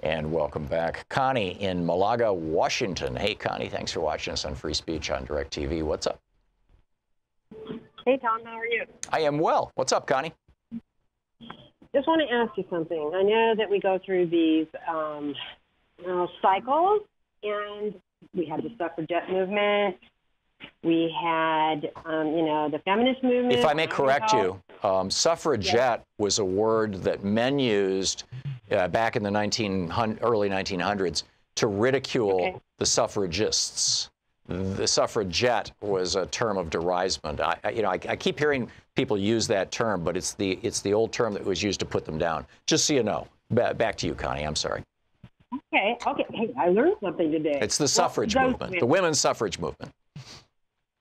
And welcome back. Connie in Malaga, Washington. Hey, Connie, thanks for watching us on Free Speech on DirecTV. What's up? Hey, Tom, how are you? I am well. What's up, Connie? Just want to ask you something. I know that we go through these cycles, and we had the suffragette movement. We had, the feminist movement. If I may correct you, suffragette was a word that men used back in the early 1900s to ridicule the suffragists. The suffragette was a term of derisement. I keep hearing people use that term, but it's the old term that was used to put them down. Just so you know. Back to you, Connie. I'm sorry. Okay. Hey, I learned something today. It's the suffrage movement, the women's suffrage movement.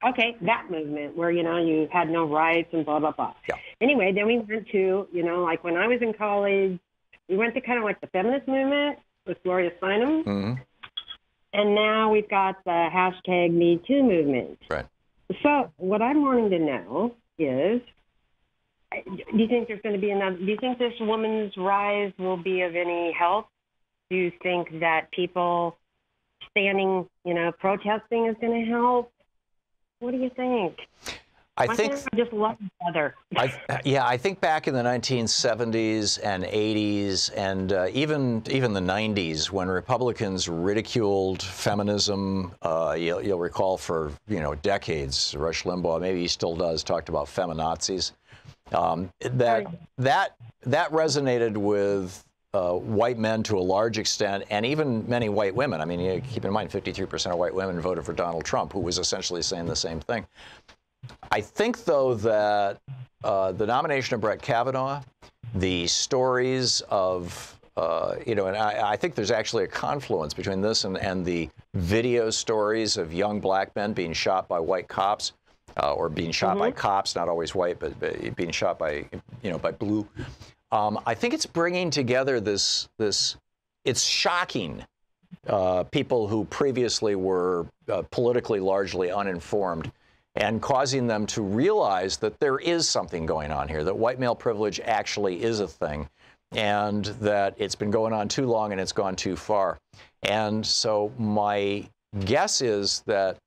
Okay, that movement where, you had no rights and blah, blah, blah. Yeah. Anyway, then we went to, like when I was in college, we went to kind of like the feminist movement with Gloria Steinem. Mm-hmm. And now we've got the hashtag MeToo movement. Right. So what I'm wanting to know is, do you think there's going to be do you think this woman's rise will be of any help? Do you think that people standing, protesting is going to help? What do you think? I think we just love each other. I think back in the 1970s and 80s and even the 90s, when Republicans ridiculed feminism, you'll recall for decades, Rush Limbaugh, maybe he still does, talked about feminazis. That resonated with white men to a large extent, and even many white women. I mean, keep in mind, 53% of white women voted for Donald Trump, who was essentially saying the same thing. I think, though, that the nomination of Brett Kavanaugh, the stories of, and I think there's actually a confluence between this and the video stories of young black men being shot by white cops, or being shot by cops, not always white, but being shot by, by blue. I think it's bringing together this it's shocking people who previously were politically largely uninformed, and causing them to realize that there is something going on here, that white male privilege actually is a thing, and that it's been going on too long and it's gone too far. And so my guess is that,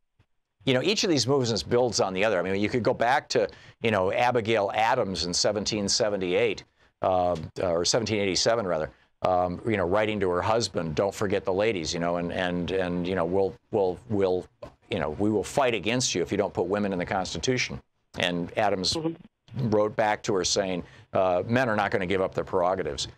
each of these movements builds on the other. I mean, you could go back to, Abigail Adams in 1778, or 1787 rather, writing to her husband, "Don't forget the ladies," we will fight against you if you don't put women in the Constitution. And Adams wrote back to her saying, men are not going to give up their prerogatives.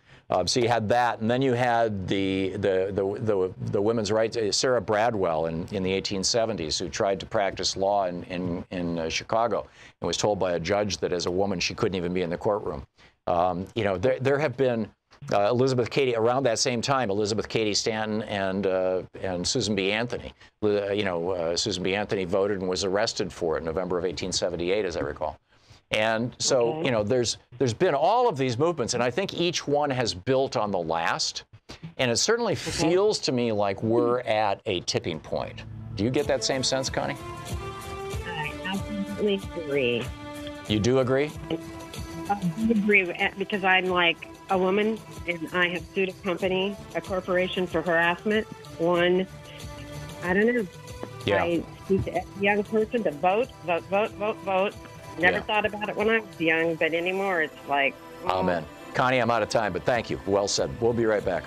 So you had that, and then you had the women's rights. Sarah Bradwell in the 1870s, who tried to practice law in Chicago, and was told by a judge that as a woman she couldn't even be in the courtroom. There have been Elizabeth Cady around that same time. Elizabeth Cady Stanton and Susan B. Anthony. Susan B. Anthony voted and was arrested for it in November of 1878, as I recall. And so, there's been all of these movements, and I think each one has built on the last. And it certainly feels to me like we're at a tipping point. Do you get that same sense, Connie? I absolutely agree. You do agree? I agree, because I'm like a woman, and I have sued a corporation for harassment. I don't know. Yeah. I teach a young person to vote. Never thought about it when I was young, but anymore it's like... Amen. Connie, I'm out of time, but thank you. Well said. We'll be right back.